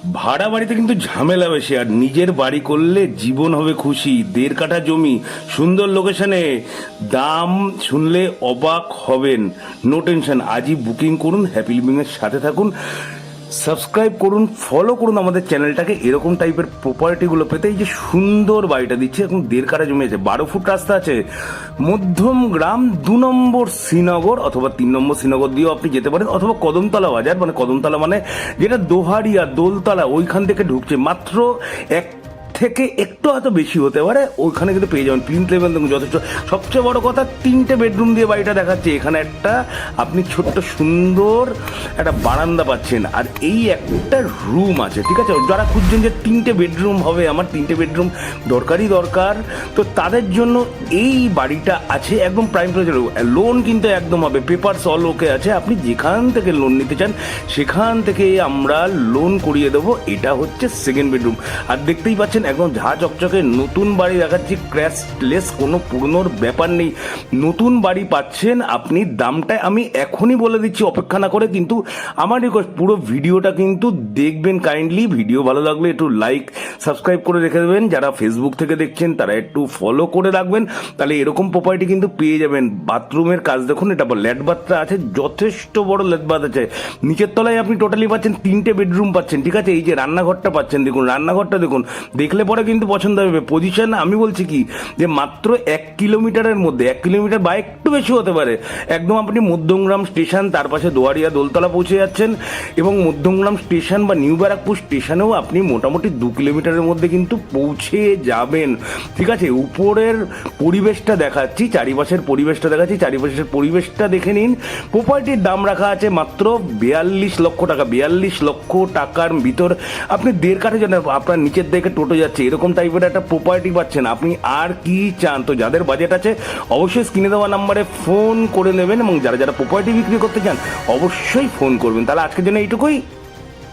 ভাড়া বাড়িতে কিন্তু ঝামেলা বেশি, আর নিজের বাড়ি করলে জীবন হবে খুশি। 1.5 কাঠা জমি, সুন্দর লোকেশনে, দাম শুনলে অবাক হবেন। নো টেনশন, আজই বুকিং করুন, হ্যাপি লিভিং এর সাথে থাকুন, সাবস্ক্রাইব করুন, ফলো করুন আমাদের চ্যানেলটাকে। এরকম টাইপের প্রপার্টিগুলো পেতে এই যে সুন্দর বাড়িটা দিচ্ছে, এখন 1.5 কাঠা জমি আছে, 12 ফুট রাস্তা আছে, মধ্যম গ্রাম, 2 নম্বর শ্রীনগর অথবা 3 নম্বর শ্রীনগর দিয়েও আপনি যেতে পারেন, অথবা কদমতলা বাজার, মানে কদমতলা মানে যেটা দোহারিয়া দোলতলা, ওইখান থেকে ঢুকছে মাত্র এক থেকে একটু হয়তো বেশি হতে পারে, ওইখানে কিন্তু পেয়ে যাবেন। প্রিন্ট লেভেল দেখুন যথেষ্ট। সবচেয়ে বড় কথা, 3টে বেডরুম দিয়ে বাড়িটা দেখাচ্ছে। এখানে একটা আপনি ছোট্ট সুন্দর একটা বারান্দা পাচ্ছেন, আর এই একটা রুম আছে, ঠিক আছে। যারা খুঁজছেন যে 3টে বেডরুম হবে, আমার 3টে বেডরুম দরকারই দরকার, তো তাদের জন্য এই বাড়িটা আছে একদম প্রাইম প্রাইসে। লোন কিন্তু একদম হবে, পেপারস অল ওকে আছে, আপনি যেখান থেকে লোন নিতে চান সেখান থেকে আমরা লোন করিয়ে দেবো। এটা হচ্ছে সেকেন্ড বেডরুম, আর দেখতেই পাচ্ছেন একদম ঝা চকচকে নতুন বাড়ি দেখাচ্ছি, ক্র্যাশলেস, কোনো পুরনোর ব্যাপার নেই, নতুন বাড়ি পাচ্ছেন আপনি। দামটা আমি এখনই বলে দিচ্ছি, অপেক্ষা না করে। কিন্তু আমার রিকোয়েস্ট, পুরো ভিডিওটা কিন্তু দেখবেন কাইন্ডলি। ভিডিও ভালো লাগলে একটু লাইক সাবস্ক্রাইব করে রেখে দেবেন। যারা ফেসবুক থেকে দেখছেন তারা একটু ফলো করে রাখবেন, তাহলে এরকম প্রপার্টি কিন্তু পেয়ে যাবেন। বাথরুমের কাজ দেখুন, এটা ল্যাট বাথটা আছে, যথেষ্ট বড় ল্যাট বাথ আছে। নিচের তলায় আপনি টোটালি পাচ্ছেন 3টে বেডরুম পাচ্ছেন, ঠিক আছে। এই যে রান্নাঘরটা পাচ্ছেন, দেখুন রান্নাঘরটা দেখুন, দেখলে পরে কিন্তু পছন্দ হবে। পজিশন আমি বলছি কি, যে মাত্র 1 কিলোমিটারের মধ্যে, 1 কিলোমিটার বা একটু বেশি হতে পারে, একদম আপনি মধ্যমগ্রাম স্টেশন, তার পাশে দোয়ারিয়া দোলতলা পৌঁছে যাচ্ছেন, এবং মধ্যমগ্রাম স্টেশন বা নিউ ব্যারাকপুর স্টেশনেও আপনি মোটামুটি 2 কিলোমিটারের মধ্যে কিন্তু পৌঁছে যাবেন, ঠিক আছে। উপরের পরিবেশটা দেখাচ্ছি, চারিপাশের পরিবেশটা দেখাচ্ছি, চারিপাশের পরিবেশটা দেখে নিন। প্রপার্টির দাম রাখা আছে মাত্র 42 লক্ষ টাকা। 42 লক্ষ টাকার ভিতর আপনি 1.5 কাঠা জন্য আপনার নিচের দিকে টোটো যাচ্ছে, এরকম টাইপের একটা প্রপার্টি পাচ্ছেন। আপনি আর কি চান? তো যাদের বাজেট আছে অবশ্যই স্ক্রিনে দেওয়া নাম্বারে ফোন করে নেবেন, এবং যারা যারা প্রপার্টি বিক্রি করতে চান অবশ্যই ফোন করবেন। তাহলে আজকের জন্য এইটুকুই।